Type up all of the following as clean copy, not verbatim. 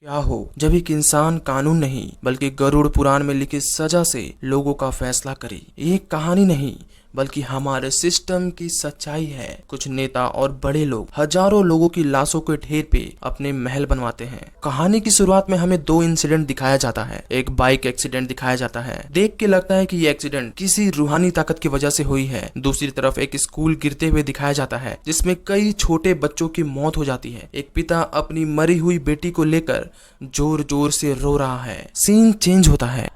क्या हो जब एक इंसान कानून नहीं बल्कि गरुड़ पुराण में लिखी सजा से लोगों का फैसला करे। ये कहानी नहीं बल्कि हमारे सिस्टम की सच्चाई है। कुछ नेता और बड़े लोग हजारों लोगों की लाशों के ढेर पे अपने महल बनवाते हैं। कहानी की शुरुआत में हमें दो इंसिडेंट दिखाया जाता है। एक बाइक एक्सीडेंट दिखाया जाता है, देख के लगता है कि ये एक्सीडेंट किसी रूहानी ताकत की वजह से हुई है। दूसरी तरफ एक स्कूल गिरते हुए दिखाया जाता है जिसमें कई छोटे बच्चों की मौत हो जाती है। एक पिता अपनी मरी हुई बेटी को लेकर जोर जोर से रो रहा है। सीन चेंज होता है।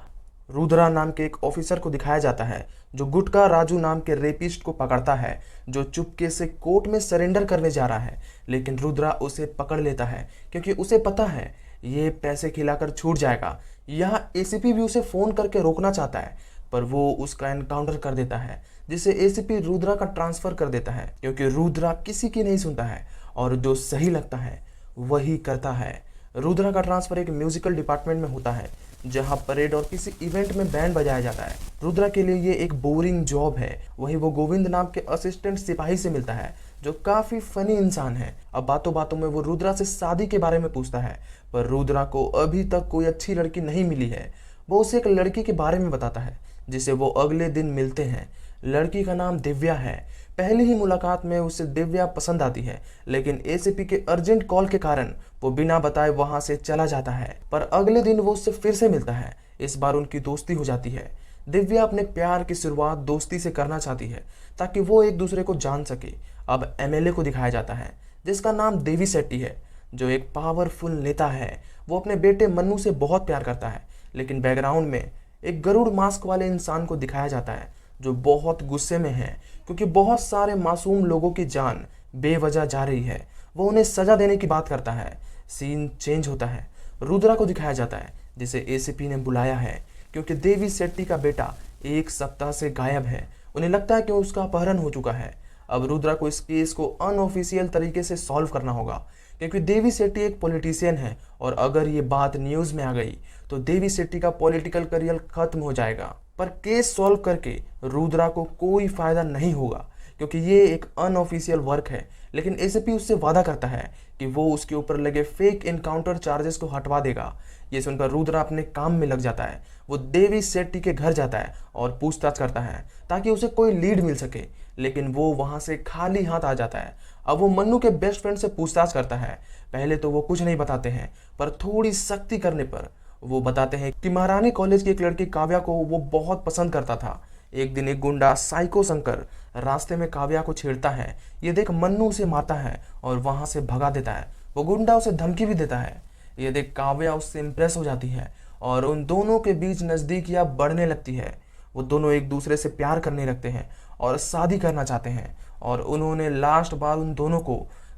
रुद्रा नाम के एक ऑफिसर को दिखाया जाता है जो गुटका राजू नाम के रेपिस्ट को पकड़ता है, जो चुपके से कोर्ट में सरेंडर करने जा रहा है। लेकिन रुद्रा उसे पकड़ लेता है क्योंकि उसे पता है ये पैसे खिलाकर छूट जाएगा। यहाँ एसीपी भी उसे फोन करके रोकना चाहता है पर वो उसका एनकाउंटर कर देता है, जिससे एसीपी रुद्रा का ट्रांसफर कर देता है क्योंकि रुद्रा किसी की नहीं सुनता है और जो सही लगता है वही करता है। रुद्रा का ट्रांसफर एक म्यूजिकल डिपार्टमेंट में होता है जहां परेड और किसी इवेंट में बैंड बजाया जाता है। रुद्रा के लिए ये एक बोरिंग जॉब है। वहीं वो गोविंद नाम के असिस्टेंट सिपाही से मिलता है जो काफी फनी इंसान है। अब बातों बातों में वो रुद्रा से शादी के बारे में पूछता है पर रुद्रा को अभी तक कोई अच्छी लड़की नहीं मिली है। वो उसे एक लड़की के बारे में बताता है जिसे वो अगले दिन मिलते हैं। लड़की का नाम दिव्या है। पहली ही मुलाकात में उसे दिव्या पसंद आती है, लेकिन एसीपी के अर्जेंट कॉल के कारण वो बिना बताए वहां से चला जाता है। पर अगले दिन वो उससे फिर से मिलता है। इस बार उनकी दोस्ती हो जाती है। दिव्या अपने प्यार की शुरुआत दोस्ती से करना चाहती है ताकि वो एक दूसरे को जान सके। अब एमएलए को दिखाया जाता है जिसका नाम देवी सेट्टी है, जो एक पावरफुल नेता है। वो अपने बेटे मन्नू से बहुत प्यार करता है, लेकिन बैकग्राउंड में एक गरुड़ मास्क वाले इंसान को दिखाया जाता है जो बहुत गुस्से में है क्योंकि बहुत सारे मासूम लोगों की जान बेवजह जा रही है। वो उन्हें सजा देने की बात करता है। सीन चेंज होता है। रुद्रा को दिखाया जाता है जिसे एसीपी ने बुलाया है क्योंकि देवी सेट्टी का बेटा एक सप्ताह से गायब है। उन्हें लगता है कि उसका अपहरण हो चुका है। अब रुद्रा को इस केस को अनऑफिशियल तरीके से सॉल्व करना होगा क्योंकि देवी सेट्टी एक पॉलिटिशियन है और अगर ये बात न्यूज में आ गई तो देवी सेट्टी का पॉलिटिकल करियर खत्म हो जाएगा। पर केस सॉल्व करके रुद्रा को कोई फायदा नहीं होगा क्योंकि ये एक अनऑफिशियल वर्क है। लेकिन एसीपी उससे वादा करता है कि वो उसके ऊपर लगे फेक एनकाउंटर चार्जेस को हटवा देगा। ये सुनकर रुद्रा अपने काम में लग जाता है। वो देवी सेट्टी के घर जाता है और पूछताछ करता है ताकि उसे कोई लीड मिल सके, लेकिन वो वहां से खाली हाथ आ जाता है। अब वो मन्नू के बेस्ट फ्रेंड से पूछताछ करता है। पहले तो वो कुछ नहीं बताते हैं पर थोड़ी सख्ती करने पर वो बताते हैं कि महारानी कॉलेज की एक लड़की काव्या को वो बहुत पसंद करता था। एक दिन एक गुंडा साइको शंकर रास्ते में काव्या को छेड़ता है। ये देख मन्नू उसे मारता है और वहां से भगा देता है। वो गुंडा उसे धमकी भी देता है। ये देख काव्या उससे इम्प्रेस हो जाती है और उन दोनों के बीच नजदीकियां बढ़ने लगती है। वो दोनों एक दूसरे से प्यार करने लगते हैं और शादी करना चाहते हैं। और उन्होंने लास्ट बार उन दोनों को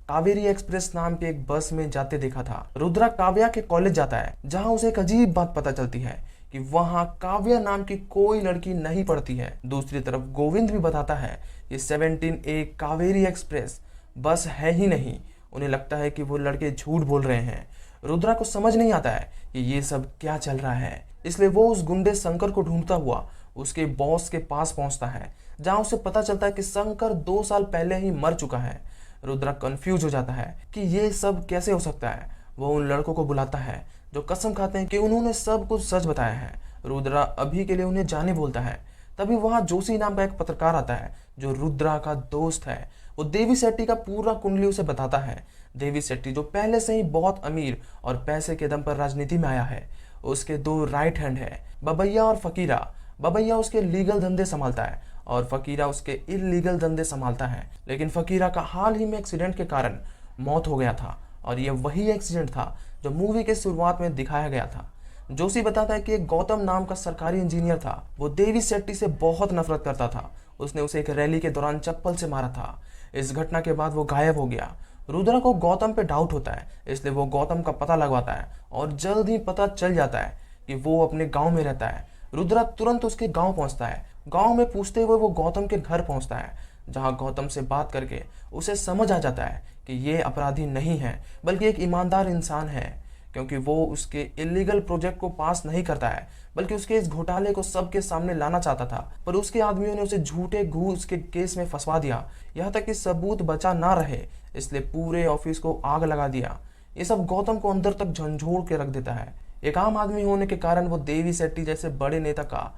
कावेरी एक्सप्रेस नाम के एक बस में जाते देखा था। रुद्रा काव्या के कॉलेज जाता है जहां उसे एक अजीब बात पता चलती है कि वहां काव्या नाम की कोई लड़की नहीं पढ़ती है। दूसरी तरफ गोविंद भी बताता है ये 17A कावेरी एक्सप्रेस बस है ही नहीं। उन्हें लगता है कि वो लड़के झूठ बोल रहे हैं। रुद्रा को समझ नहीं आता है कि ये सब क्या चल रहा है, इसलिए वो उस गुंडे शंकर को ढूंढता हुआ उसके बॉस के पास पहुंचता है जहां उसे पता चलता है कि शंकर 2 साल पहले ही मर चुका है। रुद्रा कंफ्यूज हो जाता है कि ये सब कैसे हो सकता है। वो उन लड़कों को बुलाता है जो कसम खाते हैं कि उन्होंने सब कुछ सच बताया है। रुद्रा अभी के लिए उन्हें जाने बोलता है। तभी वहां जोशी नाम का एक पत्रकार आता है जो रुद्रा का दोस्त है। वो देवी सेट्टी का पूरा कुंडली उसे बताता है। देवी सेट्टी जो पहले से ही बहुत अमीर और पैसे के दम पर राजनीति में आया है, उसके 2 राइट हैंड है, बबैया और फकीरा। बबैया उसके लीगल धंधे संभालता है और फकीरा उसके इलीगल धंधे संभालता है। लेकिन फकीरा का हाल ही में एक्सीडेंट के कारण मौत हो गया था और यह वही एक्सीडेंट था जो मूवी के शुरुआत में दिखाया गया था। जोशी बताता है कि एक गौतम नाम का सरकारी इंजीनियर था। वो देवी सेट्टी से बहुत नफरत करता था। उसने उसे एक रैली के दौरान चप्पल से मारा था। इस घटना के बाद वो गायब हो गया। रुद्रा को गौतम पे डाउट होता है, इसलिए वो गौतम का पता लगवाता है और जल्द ही पता चल जाता है कि वो अपने गाँव में रहता है। रुद्रा तुरंत उसके गाँव पहुंचता है। गाँव में पूछते हुए वो गौतम के घर पहुंचता है जहां गौतम से बात करके उसे समझ आ जाता है कि ये अपराधी नहीं है बल्कि एक ईमानदार इंसान है, क्योंकि वो उसके इलीगल प्रोजेक्ट को पास नहीं करता है बल्कि उसके इस घोटाले को सबके सामने लाना चाहता था। पर उसके आदमियों ने उसे झूठे घूस के केस में फंसवा दिया, यहाँ तक कि सबूत बचा ना रहे, इसलिए पूरे ऑफिस को आग लगा दिया। ये सब गौतम को अंदर तक झंझोड़ के रख देता है। एक आम आदमी होने के कारण वो देवी शेट्टी जैसे बड़े नेता का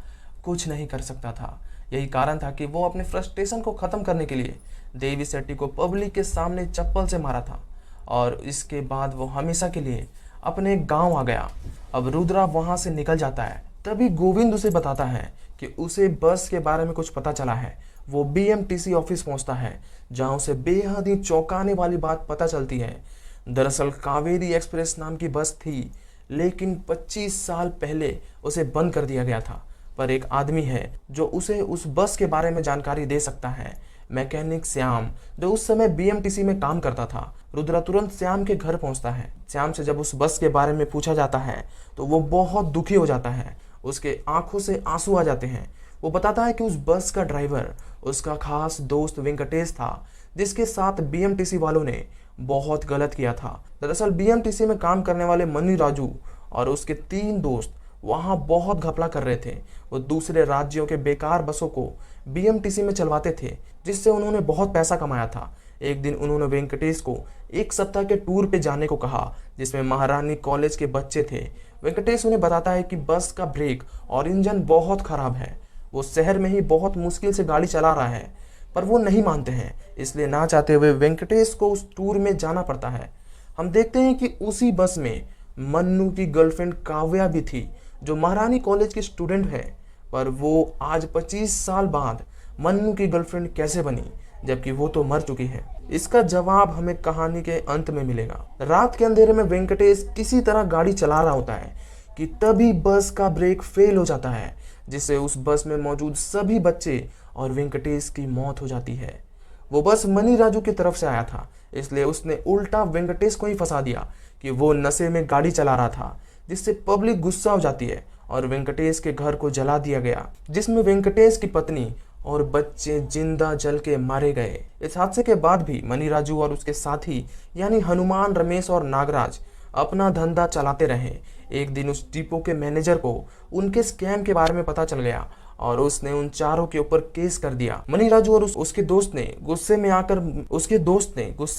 कुछ नहीं कर सकता था। यही कारण था कि वो अपने फ्रस्ट्रेशन को खत्म करने के लिए देवी शेट्टी को पब्लिक के सामने चप्पल से मारा था और इसके बाद वो हमेशा के लिए अपने गांव आ गया। अब रुद्रा वहां से निकल जाता है। तभी गोविंद उसे बताता है कि उसे बस के बारे में कुछ पता चला है। वो बीएमटीसी ऑफिस पहुंचता है जहां उसे बेहद ही चौंकाने वाली बात पता चलती है। दरअसल कावेरी एक्सप्रेस नाम की बस थी, लेकिन 25 साल पहले उसे बंद कर दिया गया था। पर एक आदमी है जो उसे उस बस के बारे में जानकारी दे सकता है, मैकेनिक श्याम, जो उस समय बीएमटीसी में काम करता था। रुद्रा तुरंत श्याम के घर पहुंचता है। श्याम से जब उस बस के बारे में पूछा जाता है तो वो बहुत दुखी हो जाता है। उसके आंखों से आंसू आ जाते हैं। वो बताता है कि उस बस का ड्राइवर उसका खास दोस्त वेंकटेश था, जिसके साथ बीएमटीसी वालों ने बहुत गलत किया था। दरअसल बीएमटीसी में काम करने वाले मनी राजू और उसके 3 दोस्त वहां बहुत घपला कर रहे थे। वो दूसरे राज्यों के बेकार बसों को बीएमटीसी में चलवाते थे, जिससे उन्होंने बहुत पैसा कमाया था। एक दिन उन्होंने वेंकटेश को 1 सप्ताह के टूर पे जाने को कहा, जिसमें महारानी कॉलेज के बच्चे थे। वेंकटेश उन्हें बताता है कि बस का ब्रेक और इंजन बहुत खराब है। वो शहर में ही बहुत मुश्किल से गाड़ी चला रहा है, पर वो नहीं मानते हैं। इसलिए ना चाहते हुए वेंकटेश को उस टूर में जाना पड़ता है। हम देखते हैं कि उसी बस में मन्नू की गर्लफ्रेंड काव्या भी थी, जो महारानी कॉलेज की स्टूडेंट है। पर वो आज 25 साल बाद मन्नू की गर्लफ्रेंड कैसे बनी, जबकि वो तो मर चुकी है? इसका जवाब हमें कहानी के अंत में मिलेगा। रात के अंधेरे में वेंकटेश किसी तरह गाड़ी चला रहा होता है कि तभी बस का ब्रेक फेल हो जाता है, जिससे उस बस में मौजूद सभी बच्चे और वेंकटेश की मौत हो जाती है। वो बस मनी राजू की तरफ से आया था, इसलिए उसने उल्टा वेंकटेश को ही फंसा दिया कि वो नशे में गाड़ी चला रहा था, जिससे पब्लिक गुस्सा हो जाती है और वेंकटेश के घर को जला दिया गया, जिसमें वेंकटेश की पत्नी और बच्चे जिंदा जल के मारे गए। इस हादसे के बाद भी मनी राजू और उसके साथी यानी हनुमान, रमेश और नागराज अपना धंधा चलाते रहे। एक दिन उस डिपो के मैनेजर को उनके स्कैम के बारे में पता चल गया और उसने उन चारों के ऊपर केस कर दिया। मनी राजू और उसके दोस्त ने गुस्से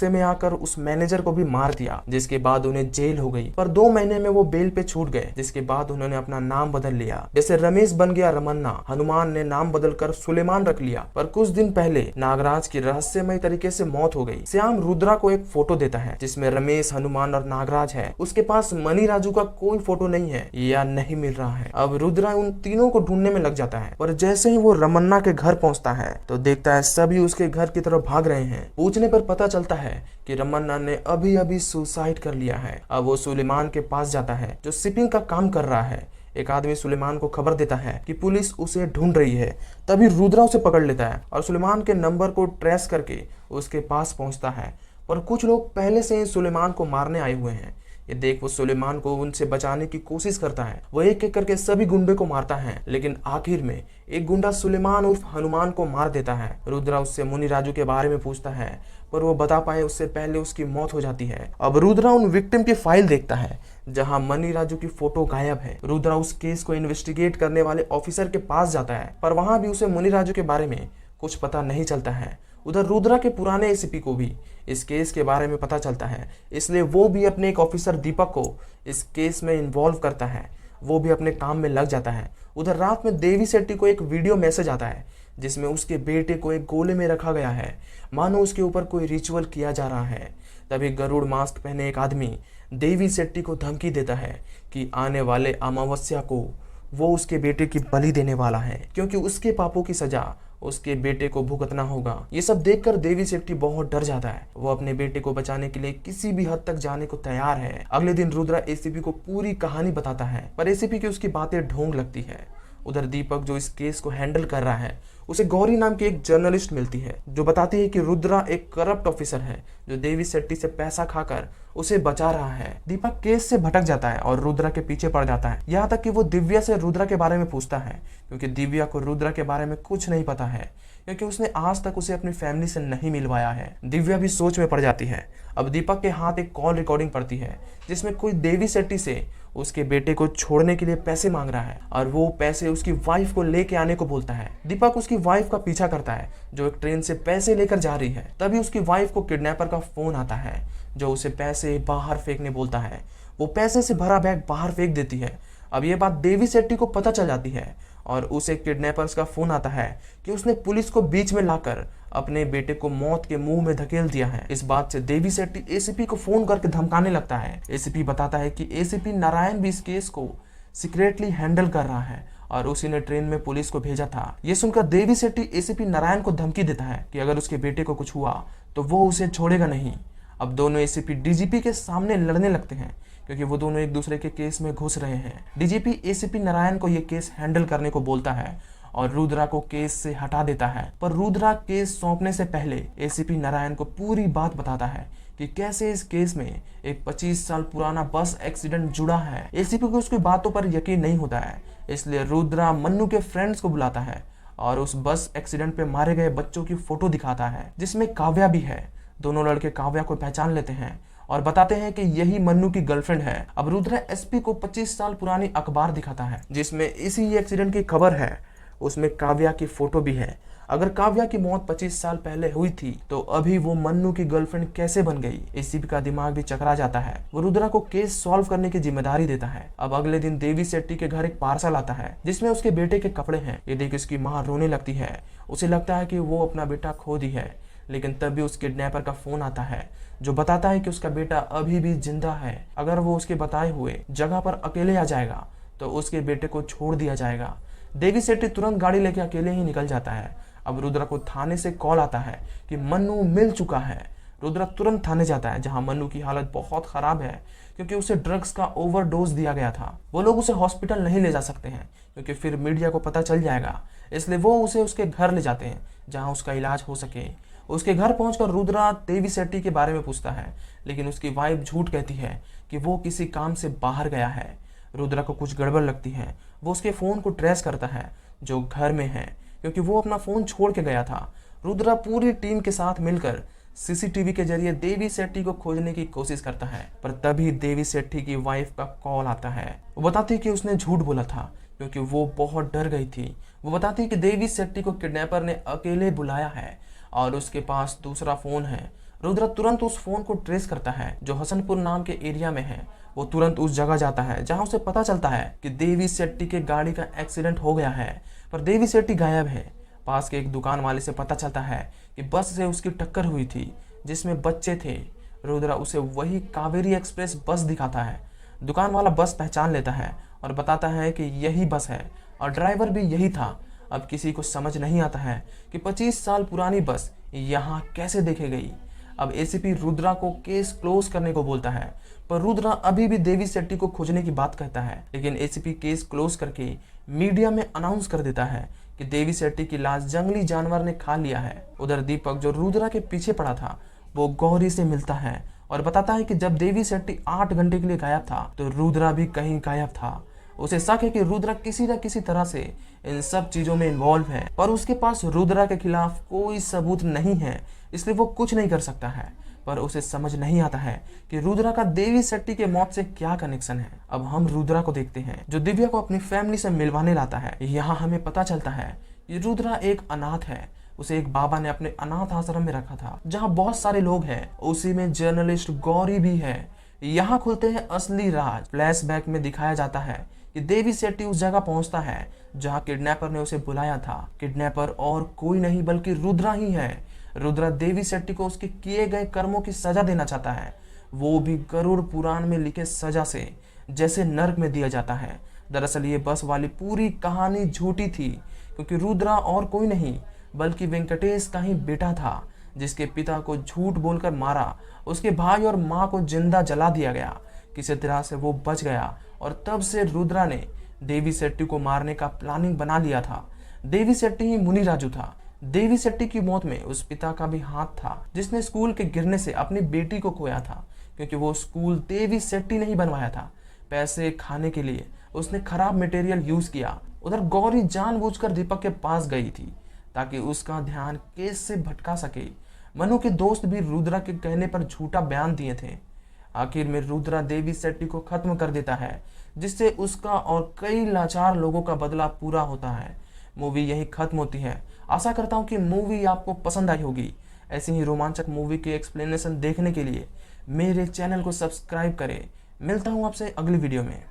में आकर उस मैनेजर को भी मार दिया, जिसके बाद उन्हें जेल हो गई। पर 2 महीने में वो बेल पे छूट गए, जिसके बाद उन्होंने अपना नाम बदल लिया। जैसे रमेश बन गया रमन्ना, हनुमान ने नाम बदलकर सुलेमान रख लिया। पर कुछ दिन पहले नागराज की रहस्यमय तरीके से मौत हो गई। श्याम रुद्रा को एक फोटो देता है जिसमें रमेश, हनुमान और नागराज है। उसके पास मनी राजू का कोई फोटो नहीं है या नहीं मिल रहा है। अब रुद्रा उन तीनों को ढूंढने में लग जाता है। पर जैसे ही वो रमन्ना के घर पहुंचता है तो देखता है सभी उसके घर की तरफ भाग रहे हैं। पूछने पर पता चलता है कि रमन्ना ने अभी अभी सुसाइड कर लिया है। अब वो सुलेमान के पास जाता है, जो शिपिंग का काम कर रहा है। एक आदमी सुलेमान को खबर देता है कि पुलिस उसे ढूंढ रही है। तभी रुद्रा उसे पकड़ लेता है और सुलेमान के नंबर को ट्रेस करके उसके पास पहुंचता है। पर कुछ लोग पहले से ही सुलेमान को मारने आए हुए हैं। ये देख वो सुलेमान को उनसे बचाने की कोशिश करता है। वो एक एक करके सभी गुंडे को मारता है, लेकिन आखिर में एक गुंडा सुलेमान उर्फ हनुमान को मार देता है। रुद्रा उससे मुनि राजू के बारे में पूछता है, पर वो बता पाए उससे पहले उसकी मौत हो जाती है। अब रुद्रा उन विक्टिम की फाइल देखता है जहां मनी राजू की फोटो गायब है। रुद्रा उस केस को इन्वेस्टिगेट करने वाले ऑफिसर के पास जाता है, पर वहां भी उसे मुनि राजू के बारे में कुछ पता नहीं चलता है। उधर रुद्रा के पुराने एसीपी को भी इस केस के बारे में पता चलता है, इसलिए वो भी अपने एक ऑफिसर दीपक को इस केस में इन्वॉल्व करता है। वो भी अपने काम में लग जाता है। उधर रात में देवी शेट्टी को एक वीडियो मैसेज आता है जिसमें उसके बेटे को एक गोले में रखा गया है, मानो उसके ऊपर कोई रिचुअल किया जा रहा है। तभी गरुड़ मास्क पहने एक आदमी देवी शेट्टी को धमकी देता है कि आने वाले अमावस्या को वो उसके बेटे की बलि देने वाला है, क्योंकि उसके पापों की सजा उसके बेटे को भुगतना होगा। ये सब देखकर देवी शेट्टी बहुत डर जाता है। वो अपने बेटे को बचाने के लिए किसी भी हद तक जाने को तैयार है। अगले दिन रुद्रा एसीपी को पूरी कहानी बताता है, पर एसीपी की उसकी बातें ढोंग लगती है। उधर दीपक जो इस केस को हैंडल कर रहा है, उसे गौरी नाम की एक जर्नलिस्ट मिलती है जो बताती है कि रुद्रा एक करप्ट ऑफिसर है जो देवी शेट्टी से पैसा खाकर उसे बचा रहा है। दीपक केस से भटक जाता है और रुद्रा के पीछे पड़ जाता है, यहाँ तक कि वो दिव्या से रुद्रा के बारे में पूछता है, क्योंकि दिव्या को रुद्रा के बारे में कुछ नहीं पता है, क्योंकि उसने आज तक उसे अपनी फैमिली से नहीं मिलवाया है। दिव्या भी सोच में पड़ जाती है। अब दीपक के हाथ एक कॉल रिकॉर्डिंग पड़ती है जिसमें कोई देवी शेट्टी से उसके बेटे को छोड़ने के लिए पैसे मांग रहा है और वो पैसे उसकी वाइफ को लेके आने को बोलता है। दीपक उसकी वाइफ का पीछा करता है जो एक ट्रेन से पैसे लेकर जा रही है। तभी उसकी वाइफ को किडनैपर का फोन आता है जो उसे पैसे बाहर फेंकने बोलता है। वो पैसे से भरा बैग बाहर फेंक देती है। अब ये बात देवी सेट्टी को पता चल जाती है और उसे किडनैपर्स का फोन आता है कि उसने पुलिस को बीच में लाकर अपने बेटे को मौत के मुंह में धकेल दिया है। इस बात से देवी सेट्टी एसीपी को फोन करके धमकाने लगता है। एसीपी बताता है कि एसीपी नारायण भी इस केस को सीक्रेटली हैंडल कर रहा है और उसी ने ट्रेन में पुलिस को भेजा था। ये सुनकर देवी सेट्टी एसीपी नारायण को धमकी देता है कि अगर उसके बेटे को कुछ हुआ तो वो उसे छोड़ेगा नहीं। अब दोनों एसीपी डीजीपी के सामने लड़ने लगते हैं क्योंकि वो दोनों एक दूसरे के केस में घुस रहे हैं। डीजीपी एसीपी नारायण को ये केस हैंडल करने को बोलता है और रुद्रा को केस से हटा देता है, पर रुद्रा केस सौंपने से पहले एसीपी नारायण को पूरी बात बताता है कि कैसे इस केस में एक 25 साल पुराना बस एक्सीडेंट जुड़ा है। एसीपी को उसकी बातों पर यकीन नहीं होता है, इसलिए रुद्रा मन्नू के फ्रेंड्स को बुलाता है और उस बस एक्सीडेंट पे मारे गए बच्चों की फोटो दिखाता है जिसमें काव्या भी है। दोनों लड़के काव्या को पहचान लेते हैं और बताते हैं कि यही मन्नू की गर्लफ्रेंड है। अब रुद्रा एसपी को 25 साल पुरानी अखबार दिखाता है जिसमें इसी एक्सीडेंट की खबर है। उसमें काव्या की फोटो भी है। अगर काव्या की मौत 25 साल पहले हुई थी तो अभी वो मन्नू की गर्लफ्रेंड कैसे बन गई? एसीपी का दिमाग भी चकरा जाता है। वो रुद्रा को केस सॉल्व करने की जिम्मेदारी देता है। अब अगले दिन देवी सेट्टी के घर एक पार्सल आता है जिसमें उसके बेटे के कपड़े हैं। ये देख उसकी माँ रोने लगती है। उसे लगता है कि वो अपना बेटा खो दी है, लेकिन तभी उस किडनैपर का फोन आता है जो बताता है कि उसका बेटा अभी भी जिंदा है। अगर वो उसके बताए हुए जगह पर अकेले आ जाएगा तो उसके बेटे को छोड़ दिया जाएगा। देवी सेट्टी तुरंत गाड़ी लेके अकेले ही निकल जाता है। अब रुद्रा को थाने से कॉल आता है कि मन्नू मिल चुका है। रुद्रा तुरंत थाने जाता है जहां मन्नू की हालत बहुत खराब है क्योंकि उसे ड्रग्स का ओवरडोज दिया गया था। वो लोग उसे हॉस्पिटल नहीं ले जा सकते हैं क्योंकि फिर मीडिया को पता चल जाएगा, इसलिए वो उसे उसके घर ले जाते हैं जहां उसका इलाज हो सके। उसके घर पहुंचकर रुद्रा देवी सेट्टी के बारे में पूछता है, लेकिन उसकी वाइफ झूठ कहती है कि वो किसी काम से बाहर गया है। रुद्रा को कुछ गड़बड़ लगती है। वो उसके फोन को ट्रेस करता है जो घर में है क्योंकि वो अपना फोन छोड़ के गया था। रुद्रा पूरी टीम के साथ मिलकर सीसीटीवी के जरिए देवी सेट्टी को खोजने की कोशिश करता है, पर तभी देवी सेट्टी की वाइफ का कॉल आता है। वो बताती है कि उसने झूठ बोला था क्योंकि वो बहुत डर गई थी। वो बताती है कि देवी सेट्टी को किडनैपर ने अकेले बुलाया है और उसके पास दूसरा फोन है। रुद्रा तुरंत उस फोन को ट्रेस करता है जो हसनपुर नाम के एरिया में है। वो तुरंत उस जगह जाता है जहां उसे पता चलता है कि देवी सेट्टी के गाड़ी का एक्सीडेंट हो गया है, पर देवी सेट्टी गायब है। पास के एक दुकान वाले से पता चलता है कि बस से उसकी टक्कर हुई थी जिसमें बच्चे थे। रुद्रा उसे वही कावेरी एक्सप्रेस बस दिखाता है। दुकान वाला बस पहचान लेता है और बताता है कि यही बस है और ड्राइवर भी यही था। अब किसी को समझ नहीं आता है कि 25 साल पुरानी बस यहाँ कैसे देखे गई। अब एसीपी रुद्रा को केस क्लोज करने को बोलता है, पर रुद्रा अभी भी देवी सेट्टी को खोजने की बात कहता है, लेकिन एसीपी केस क्लोज करके मीडिया में अनाउंस कर देता है कि देवी सेट्टी की लाश जंगली जानवर ने खा लिया है। उधर दीपक जो रुद्रा के पीछे पड़ा था वो गौरी से मिलता है और बताता है कि जब देवी सेट्टी 8 घंटे के लिए गायब था तो रुद्रा भी कहीं गायब था। उसे शक है कि रुद्रा किसी न किसी तरह से इन सब चीजों में इन्वॉल्व है, पर उसके पास रुद्रा के खिलाफ कोई सबूत नहीं है, इसलिए वो कुछ नहीं कर सकता है। पर उसे समझ नहीं आता है कि रुद्रा का देवी सेट्टी के मौत से क्या कनेक्शन है। अब हम रुद्रा को देखते हैं जो दिव्या को अपनी फैमिली से मिलवाने लाता है। यहाँ हमें पता चलता है कि रुद्रा एक अनाथ है। उसे एक बाबा ने अपने अनाथ आश्रम में रखा था जहाँ बहुत सारे लोग हैं, उसी में जर्नलिस्ट गौरी भी है। यहाँ खुलते हैं असली राज। फ्लैशबैक में दिखाया जाता है कि देवी सेट्टी उस जगह पहुंचता है जहां किडनैपर ने उसे बुलाया था। किडनैपर और कोई नहीं बल्कि रुद्रा ही है। रुद्रा देवी सेट्टी को उसके किए गए कर्मों की सजा देना चाहता है, वो भी गरुड़ पुराण में लिखे सजा से, जैसे नर्क में दिया जाता है। दरअसल ये बस वाली पूरी कहानी झूठी थी क्योंकि रुद्रा और कोई नहीं बल्कि वेंकटेश का ही बेटा था जिसके पिता को झूठ बोलकर मारा। उसके भाई और माँ को जिंदा जला दिया गया। किसी तरह से वो बच गया और तब से रुद्रा ने देवी सेट्टी को मारने का प्लानिंग बना लिया था। देवी सेट्टी ही मुनि राजू था। देवी सेट्टी की मौत में उस पिता का भी हाथ था जिसने स्कूल के गिरने से अपनी बेटी को खोया था, क्योंकि वो स्कूल देवी सेट्टी नहीं बनवाया था। पैसे खाने के लिए उसने खराब मटेरियल यूज किया। उधर गौरी जानबूझकर दीपक के पास गई थी ताकि उसका ध्यान केस से भटका सके। मनु के दोस्त भी रुद्रा के कहने पर झूठा बयान दिए थे। आखिर में रुद्रा देवी सेट्टी को खत्म कर देता है जिससे उसका और कई लाचार लोगों का बदला पूरा होता है। मूवी यही खत्म होती है। आशा करता हूँ कि मूवी आपको पसंद आई होगी। ऐसी ही रोमांचक मूवी के एक्सप्लेनेशन देखने के लिए मेरे चैनल को सब्सक्राइब करें। मिलता हूँ आपसे अगली वीडियो में।